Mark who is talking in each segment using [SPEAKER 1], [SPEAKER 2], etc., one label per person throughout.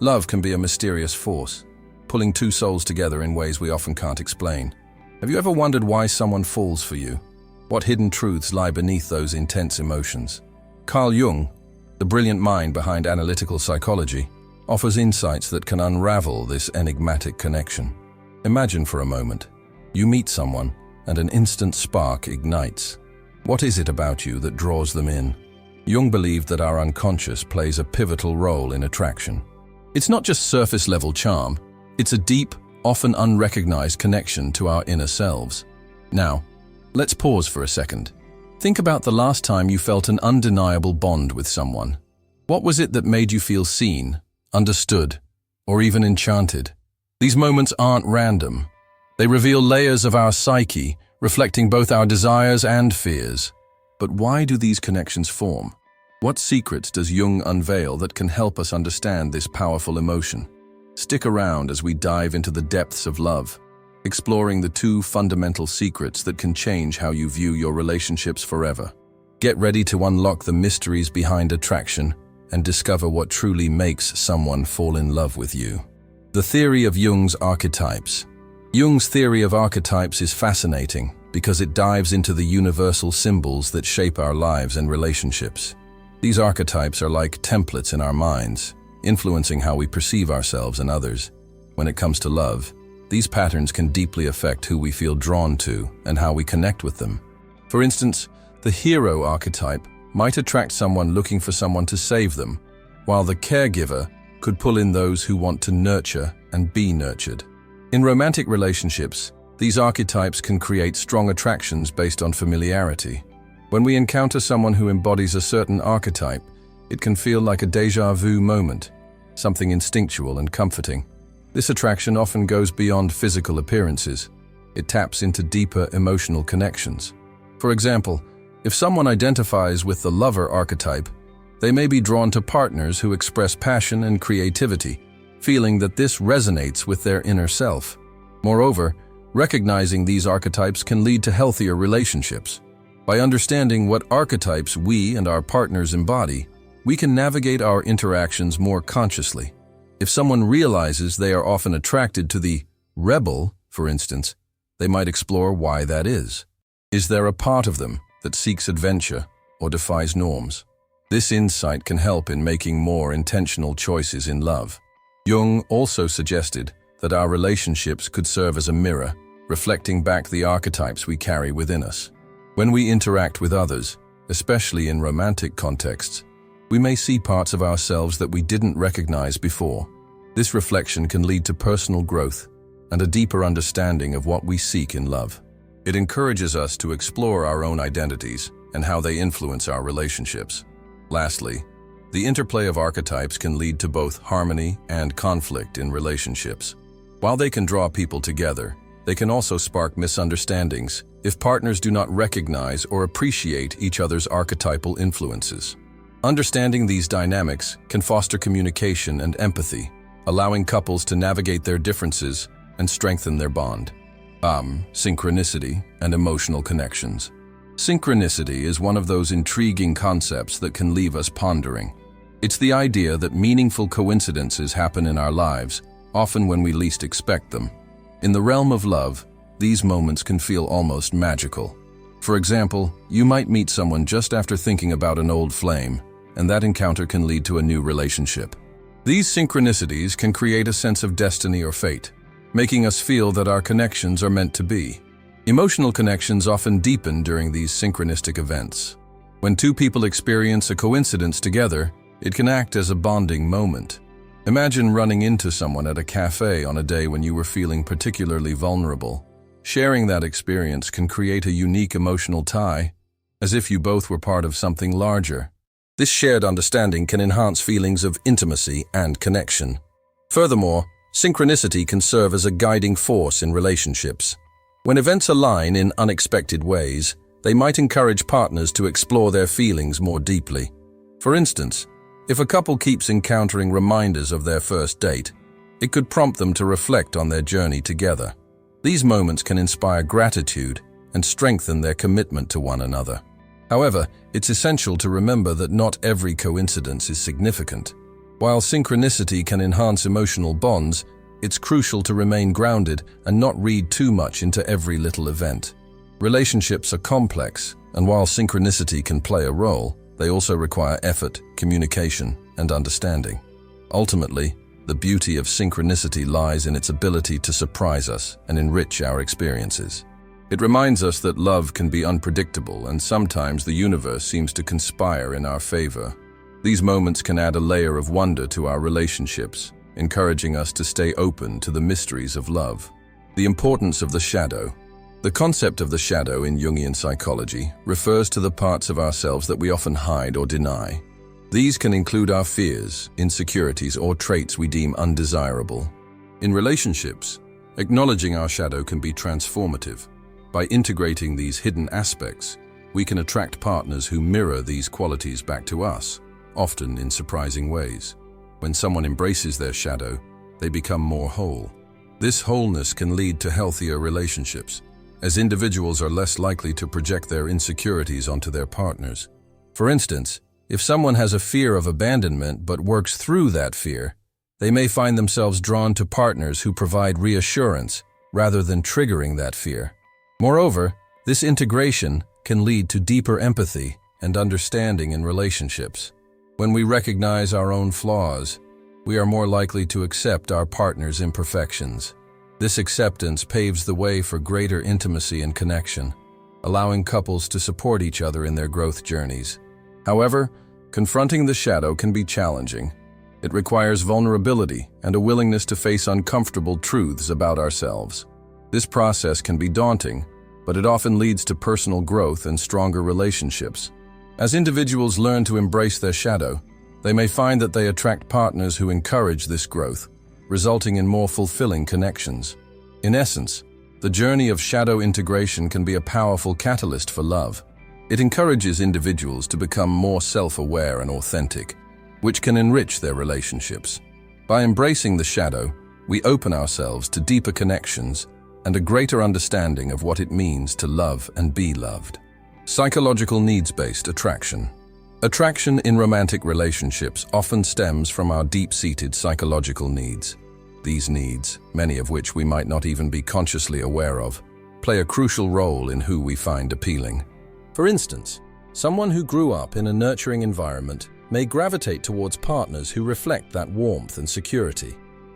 [SPEAKER 1] Love can be a mysterious force, pulling two souls together in ways we often can't explain. Have you ever wondered why someone falls for you? What hidden truths lie beneath those intense emotions? Carl Jung, the brilliant mind behind analytical psychology, offers insights that can unravel this enigmatic connection. Imagine for a moment, you meet someone and an instant spark ignites. What is it about you that draws them in? Jung believed that our unconscious plays a pivotal role in attraction. It's not just surface-level charm, it's a deep, often unrecognized connection to our inner selves. Now, let's pause for a second. Think about the last time you felt an undeniable bond with someone. What was it that made you feel seen, understood, or even enchanted? These moments aren't random. They reveal layers of our psyche, reflecting both our desires and fears. But why do these connections form? What secrets does Jung unveil that can help us understand this powerful emotion? Stick around as we dive into the depths of love, exploring the two fundamental secrets that can change how you view your relationships forever. Get ready to unlock the mysteries behind attraction and discover what truly makes someone fall in love with you. The theory of Jung's archetypes. Jung's theory of archetypes is fascinating because it dives into the universal symbols that shape our lives and relationships. These archetypes are like templates in our minds, influencing how we perceive ourselves and others. When it comes to love, these patterns can deeply affect who we feel drawn to and how we connect with them. For instance, the hero archetype might attract someone looking for someone to save them, while the caregiver could pull in those who want to nurture and be nurtured. In romantic relationships, these archetypes can create strong attractions based on familiarity. When we encounter someone who embodies a certain archetype, it can feel like a déjà vu moment, something instinctual and comforting. This attraction often goes beyond physical appearances. It taps into deeper emotional connections. For example, if someone identifies with the lover archetype, they may be drawn to partners who express passion and creativity, feeling that this resonates with their inner self. Moreover, recognizing these archetypes can lead to healthier relationships. By understanding what archetypes we and our partners embody, we can navigate our interactions more consciously. If someone realizes they are often attracted to the rebel, for instance, they might explore why that is. Is there a part of them that seeks adventure or defies norms? This insight can help in making more intentional choices in love. Jung also suggested that our relationships could serve as a mirror, reflecting back the archetypes we carry within us. When we interact with others, especially in romantic contexts, we may see parts of ourselves that we didn't recognize before. This reflection can lead to personal growth and a deeper understanding of what we seek in love. It encourages us to explore our own identities and how they influence our relationships. Lastly, the interplay of archetypes can lead to both harmony and conflict in relationships. While they can draw people together, they can also spark misunderstandings if partners do not recognize or appreciate each other's archetypal influences. Understanding these dynamics can foster communication and empathy, allowing couples to navigate their differences and strengthen their bond. Synchronicity and emotional connections. Synchronicity is one of those intriguing concepts that can leave us pondering. It's the idea that meaningful coincidences happen in our lives, often when we least expect them. In the realm of love, these moments can feel almost magical. For example, you might meet someone just after thinking about an old flame, and that encounter can lead to a new relationship. These synchronicities can create a sense of destiny or fate, making us feel that our connections are meant to be. Emotional connections often deepen during these synchronistic events. When two people experience a coincidence together, it can act as a bonding moment. Imagine running into someone at a cafe on a day when you were feeling particularly vulnerable. Sharing that experience can create a unique emotional tie, as if you both were part of something larger. This shared understanding can enhance feelings of intimacy and connection. Furthermore, synchronicity can serve as a guiding force in relationships. When events align in unexpected ways, they might encourage partners to explore their feelings more deeply. For instance, if a couple keeps encountering reminders of their first date, it could prompt them to reflect on their journey together. These moments can inspire gratitude and strengthen their commitment to one another. However, it's essential to remember that not every coincidence is significant. While synchronicity can enhance emotional bonds, it's crucial to remain grounded and not read too much into every little event. Relationships are complex, and while synchronicity can play a role, they also require effort, communication, and understanding. Ultimately, the beauty of synchronicity lies in its ability to surprise us and enrich our experiences. It reminds us that love can be unpredictable, and sometimes the universe seems to conspire in our favor. These moments can add a layer of wonder to our relationships, encouraging us to stay open to the mysteries of love. The importance of the shadow. The concept of the shadow in Jungian psychology refers to the parts of ourselves that we often hide or deny. These can include our fears, insecurities, or traits we deem undesirable. In relationships, acknowledging our shadow can be transformative. By integrating these hidden aspects, we can attract partners who mirror these qualities back to us, often in surprising ways. When someone embraces their shadow, they become more whole. This wholeness can lead to healthier relationships, as individuals are less likely to project their insecurities onto their partners. For instance, if someone has a fear of abandonment but works through that fear, they may find themselves drawn to partners who provide reassurance rather than triggering that fear. Moreover, this integration can lead to deeper empathy and understanding in relationships. When we recognize our own flaws, we are more likely to accept our partner's imperfections. This acceptance paves the way for greater intimacy and connection, allowing couples to support each other in their growth journeys. However, confronting the shadow can be challenging. It requires vulnerability and a willingness to face uncomfortable truths about ourselves. This process can be daunting, but it often leads to personal growth and stronger relationships. As individuals learn to embrace their shadow, they may find that they attract partners who encourage this growth, resulting in more fulfilling connections. In essence, the journey of shadow integration can be a powerful catalyst for love. It encourages individuals to become more self-aware and authentic, which can enrich their relationships. By embracing the shadow, we open ourselves to deeper connections and a greater understanding of what it means to love and be loved. Psychological needs-based attraction. Attraction in romantic relationships often stems from our deep-seated psychological needs. These needs, many of which we might not even be consciously aware of, play a crucial role in who we find appealing. For instance, someone who grew up in a nurturing environment may gravitate towards partners who reflect that warmth and security.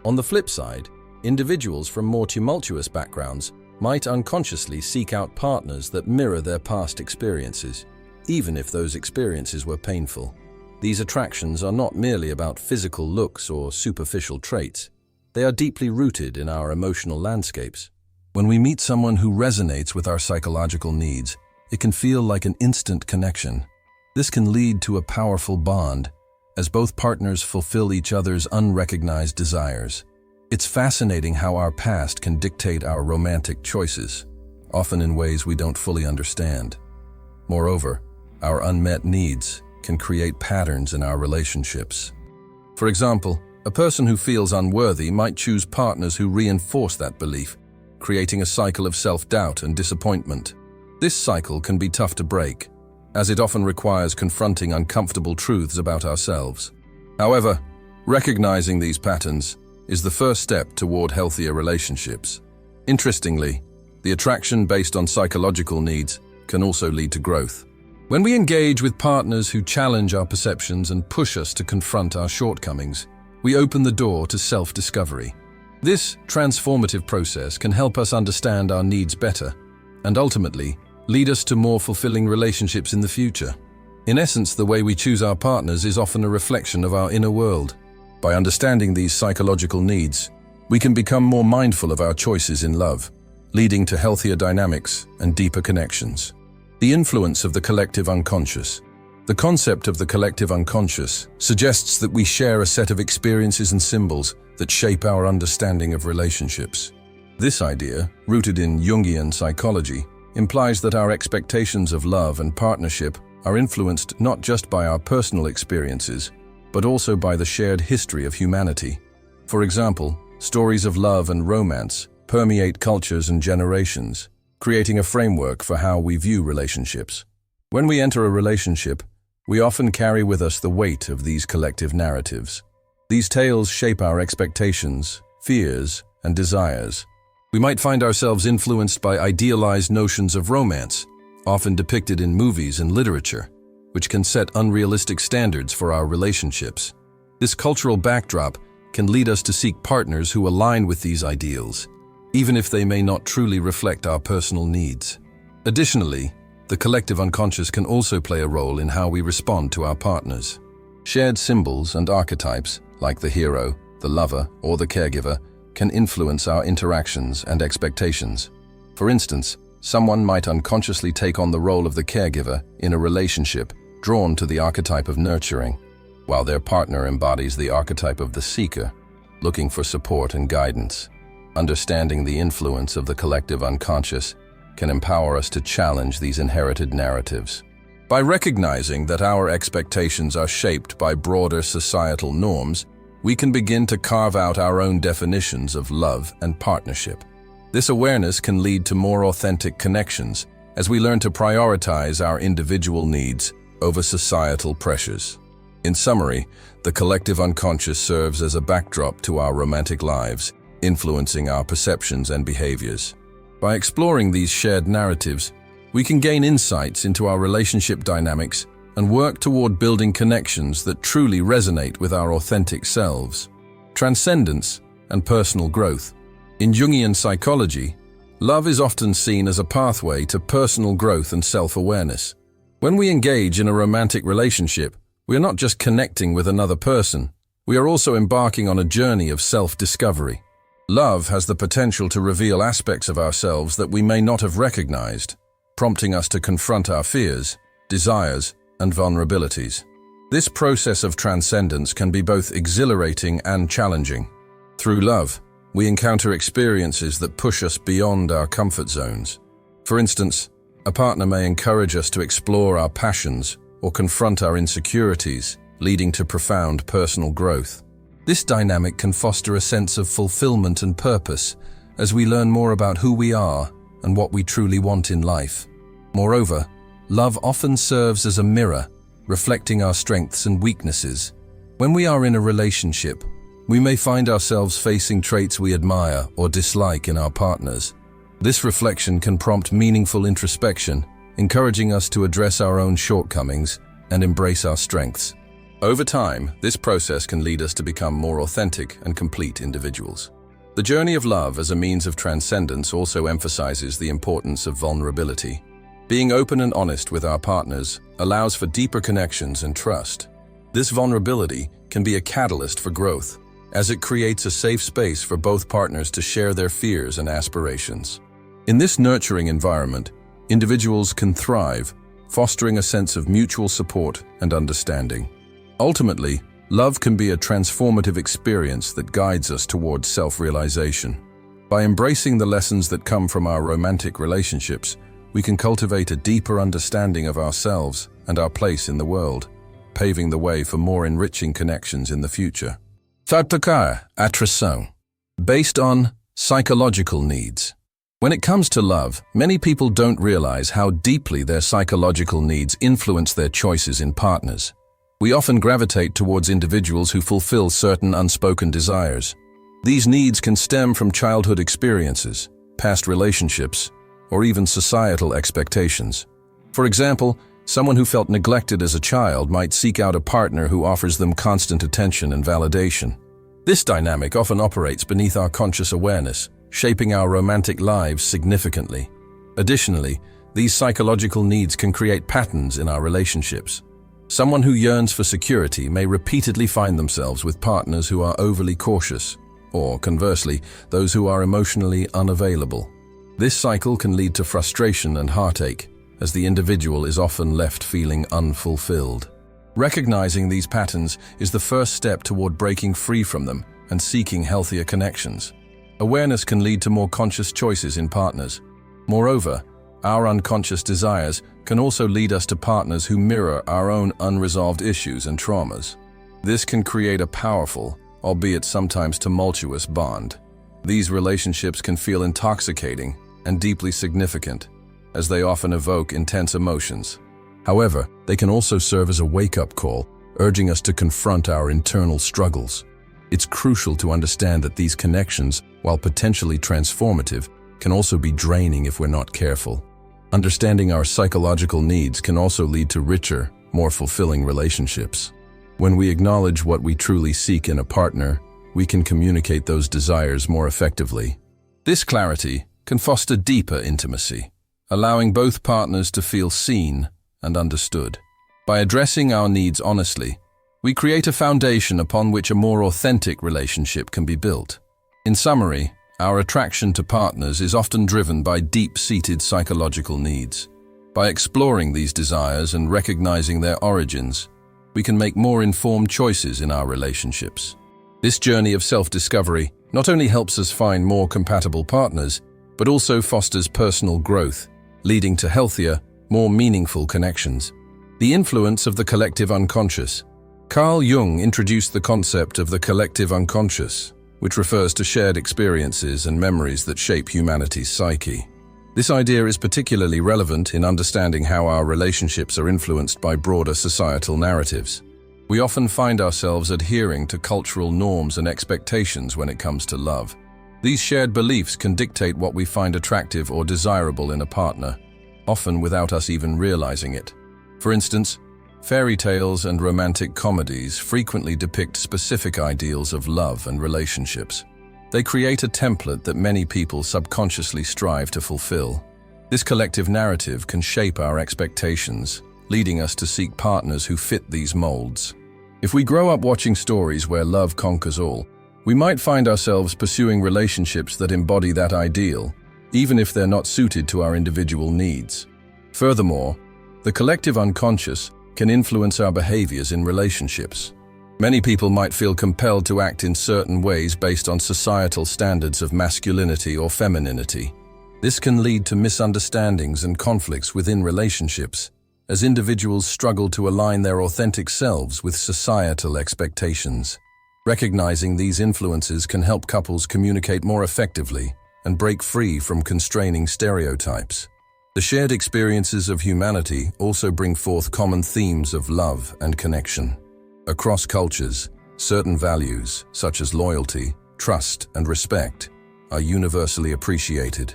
[SPEAKER 1] On the flip side, individuals from more tumultuous backgrounds might unconsciously seek out partners that mirror their past experiences, even if those experiences were painful. These attractions are not merely about physical looks or superficial traits. They are deeply rooted in our emotional landscapes. When we meet someone who resonates with our psychological needs, it can feel like an instant connection. This can lead to a powerful bond, as both partners fulfill each other's unrecognized desires. It's fascinating how our past can dictate our romantic choices, often in ways we don't fully understand. Moreover, our unmet needs can create patterns in our relationships. For example, a person who feels unworthy might choose partners who reinforce that belief, creating a cycle of self-doubt and disappointment. This cycle can be tough to break, as it often requires confronting uncomfortable truths about ourselves. However, recognizing these patterns is the first step toward healthier relationships. Interestingly, the attraction based on psychological needs can also lead to growth. When we engage with partners who challenge our perceptions and push us to confront our shortcomings, we open the door to self-discovery. This transformative process can help us understand our needs better and ultimately lead us to more fulfilling relationships in the future. In essence, the way we choose our partners is often a reflection of our inner world. By understanding these psychological needs, we can become more mindful of our choices in love, leading to healthier dynamics and deeper connections. The influence of the collective unconscious. The concept of the collective unconscious suggests that we share a set of experiences and symbols that shape our understanding of relationships. This idea, rooted in Jungian psychology, implies that our expectations of love and partnership are influenced not just by our personal experiences, but also by the shared history of humanity. For example, stories of love and romance permeate cultures and generations, creating a framework for how we view relationships. When we enter a relationship, we often carry with us the weight of these collective narratives. These tales shape our expectations, fears, and desires. We might find ourselves influenced by idealized notions of romance, often depicted in movies and literature, which can set unrealistic standards for our relationships. This cultural backdrop can lead us to seek partners who align with these ideals, even if they may not truly reflect our personal needs. Additionally, the collective unconscious can also play a role in how we respond to our partners. Shared symbols and archetypes, like the hero, the lover, or the caregiver, can influence our interactions and expectations. For instance, someone might unconsciously take on the role of the caregiver in a relationship, drawn to the archetype of nurturing, while their partner embodies the archetype of the seeker, looking for support and guidance. Understanding the influence of the collective unconscious can empower us to challenge these inherited narratives. By recognizing that our expectations are shaped by broader societal norms, we can begin to carve out our own definitions of love and partnership. This awareness can lead to more authentic connections as we learn to prioritize our individual needs over societal pressures. In summary, the collective unconscious serves as a backdrop to our romantic lives, influencing our perceptions and behaviors. By exploring these shared narratives, we can gain insights into our relationship dynamics and work toward building connections that truly resonate with our authentic selves. Transcendence and personal growth. In Jungian psychology, love is often seen as a pathway to personal growth and self-awareness. When we engage in a romantic relationship, we are not just connecting with another person, we are also embarking on a journey of self-discovery. Love has the potential to reveal aspects of ourselves that we may not have recognized, prompting us to confront our fears, desires, and vulnerabilities. This process of transcendence can be both exhilarating and challenging. Through love, we encounter experiences that push us beyond our comfort zones. For instance, a partner may encourage us to explore our passions or confront our insecurities, leading to profound personal growth. This dynamic can foster a sense of fulfillment and purpose as we learn more about who we are and what we truly want in life. Moreover, love often serves as a mirror, reflecting our strengths and weaknesses. When we are in a relationship, we may find ourselves facing traits we admire or dislike in our partners. This reflection can prompt meaningful introspection, encouraging us to address our own shortcomings and embrace our strengths. Over time, this process can lead us to become more authentic and complete individuals. The journey of love as a means of transcendence also emphasizes the importance of vulnerability. Being open and honest with our partners allows for deeper connections and trust. This vulnerability can be a catalyst for growth, as it creates a safe space for both partners to share their fears and aspirations. In this nurturing environment, individuals can thrive, fostering a sense of mutual support and understanding. Ultimately, love can be a transformative experience that guides us towards self-realization. By embracing the lessons that come from our romantic relationships, we can cultivate a deeper understanding of ourselves and our place in the world, paving the way for more enriching connections in the future. Third, attraction. Based on psychological needs. When it comes to love, many people don't realize how deeply their psychological needs influence their choices in partners. We often gravitate towards individuals who fulfill certain unspoken desires. These needs can stem from childhood experiences, past relationships, or even societal expectations. For example, someone who felt neglected as a child might seek out a partner who offers them constant attention and validation. This dynamic often operates beneath our conscious awareness, shaping our romantic lives significantly. Additionally, these psychological needs can create patterns in our relationships. Someone who yearns for security may repeatedly find themselves with partners who are overly cautious, or conversely, those who are emotionally unavailable. This cycle can lead to frustration and heartache, as the individual is often left feeling unfulfilled. Recognizing these patterns is the first step toward breaking free from them and seeking healthier connections. Awareness can lead to more conscious choices in partners. Moreover, our unconscious desires can also lead us to partners who mirror our own unresolved issues and traumas. This can create a powerful, albeit sometimes tumultuous, bond. These relationships can feel intoxicating and deeply significant, as they often evoke intense emotions. However, they can also serve as a wake-up call, urging us to confront our internal struggles. It's crucial to understand that these connections, while potentially transformative, can also be draining if we're not careful. Understanding our psychological needs can also lead to richer, more fulfilling relationships. When we acknowledge what we truly seek in a partner, we can communicate those desires more effectively. This clarity can foster deeper intimacy, allowing both partners to feel seen and understood. By addressing our needs honestly, we create a foundation upon which a more authentic relationship can be built. In summary, our attraction to partners is often driven by deep-seated psychological needs. By exploring these desires and recognizing their origins, we can make more informed choices in our relationships. This journey of self-discovery not only helps us find more compatible partners, but also fosters personal growth, leading to healthier, more meaningful connections. The influence of the collective unconscious. Carl Jung introduced the concept of the collective unconscious, which refers to shared experiences and memories that shape humanity's psyche. This idea is particularly relevant in understanding how our relationships are influenced by broader societal narratives. We often find ourselves adhering to cultural norms and expectations when it comes to love. These shared beliefs can dictate what we find attractive or desirable in a partner, often without us even realizing it. For instance, fairy tales and romantic comedies frequently depict specific ideals of love and relationships. They create a template that many people subconsciously strive to fulfill. This collective narrative can shape our expectations, leading us to seek partners who fit these molds. If we grow up watching stories where love conquers all, we might find ourselves pursuing relationships that embody that ideal, even if they're not suited to our individual needs. Furthermore, the collective unconscious can influence our behaviors in relationships. Many people might feel compelled to act in certain ways based on societal standards of masculinity or femininity. This can lead to misunderstandings and conflicts within relationships, as individuals struggle to align their authentic selves with societal expectations. Recognizing these influences can help couples communicate more effectively and break free from constraining stereotypes. The shared experiences of humanity also bring forth common themes of love and connection. Across cultures, certain values, such as loyalty, trust, and respect, are universally appreciated.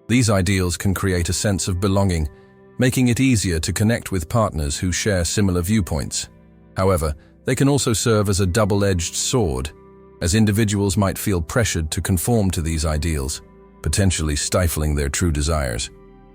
[SPEAKER 1] These ideals can create a sense of belonging, making it easier to connect with partners who share similar viewpoints. However, they can also serve as a double-edged sword, as individuals might feel pressured to conform to these ideals, potentially stifling their true desires.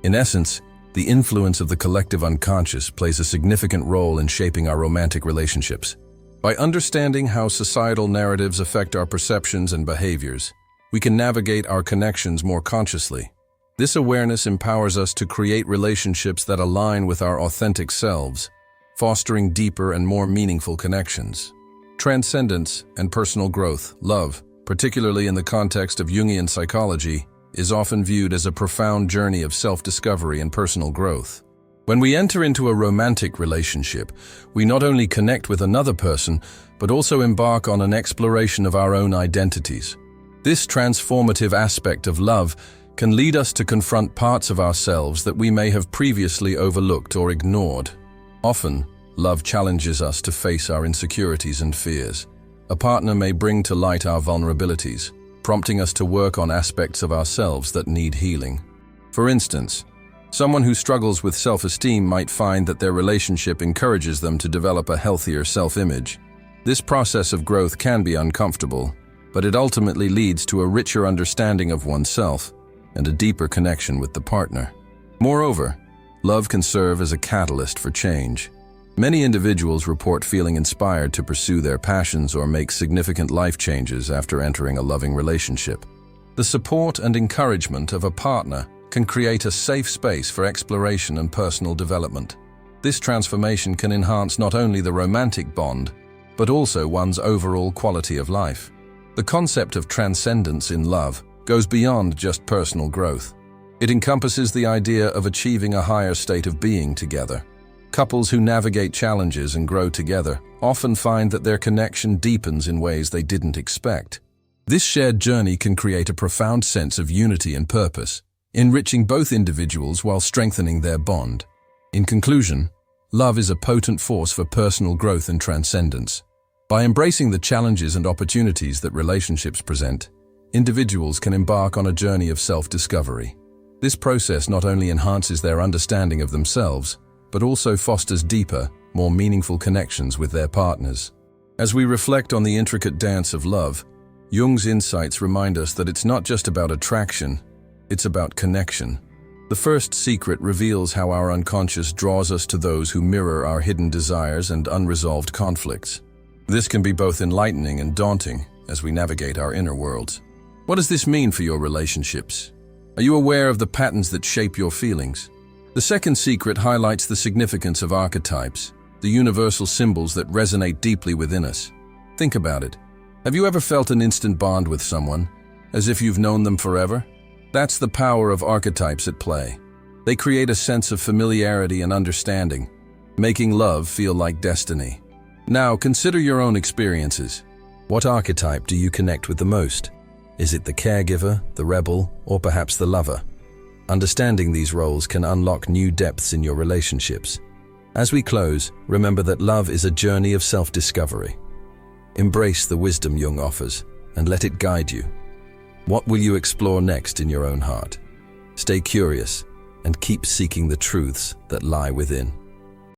[SPEAKER 1] In essence, the influence of the collective unconscious plays a significant role in shaping our romantic relationships. By understanding how societal narratives affect our perceptions and behaviors, we can navigate our connections more consciously. This awareness empowers us to create relationships that align with our authentic selves, fostering deeper and more meaningful connections. Transcendence and personal growth, love, particularly in the context of Jungian psychology, is often viewed as a profound journey of self-discovery and personal growth. When we enter into a romantic relationship, we not only connect with another person, but also embark on an exploration of our own identities. This transformative aspect of love can lead us to confront parts of ourselves that we may have previously overlooked or ignored. Often, love challenges us to face our insecurities and fears. A partner may bring to light our vulnerabilities, prompting us to work on aspects of ourselves that need healing. For instance, someone who struggles with self-esteem might find that their relationship encourages them to develop a healthier self-image. This process of growth can be uncomfortable, but it ultimately leads to a richer understanding of oneself and a deeper connection with the partner. Moreover, love can serve as a catalyst for change. Many individuals report feeling inspired to pursue their passions or make significant life changes after entering a loving relationship. The support and encouragement of a partner can create a safe space for exploration and personal development. This transformation can enhance not only the romantic bond, but also one's overall quality of life. The concept of transcendence in love goes beyond just personal growth. It encompasses the idea of achieving a higher state of being together. Couples who navigate challenges and grow together often find that their connection deepens in ways they didn't expect. This shared journey can create a profound sense of unity and purpose, enriching both individuals while strengthening their bond. In conclusion, love is a potent force for personal growth and transcendence. By embracing the challenges and opportunities that relationships present, individuals can embark on a journey of self-discovery. This process not only enhances their understanding of themselves, but also fosters deeper, more meaningful connections with their partners. As we reflect on the intricate dance of love, Jung's insights remind us that it's not just about attraction, it's about connection. The first secret reveals how our unconscious draws us to those who mirror our hidden desires and unresolved conflicts. This can be both enlightening and daunting as we navigate our inner worlds. What does this mean for your relationships? Are you aware of the patterns that shape your feelings? The second secret highlights the significance of archetypes, the universal symbols that resonate deeply within us. Think about it. Have you ever felt an instant bond with someone, as if you've known them forever? That's the power of archetypes at play. They create a sense of familiarity and understanding, making love feel like destiny. Now, consider your own experiences. What archetype do you connect with the most? Is it the caregiver, the rebel, or perhaps the lover? Understanding these roles can unlock new depths in your relationships. As we close, remember that love is a journey of self-discovery. Embrace the wisdom Jung offers and let it guide you. What will you explore next in your own heart? Stay curious and keep seeking the truths that lie within.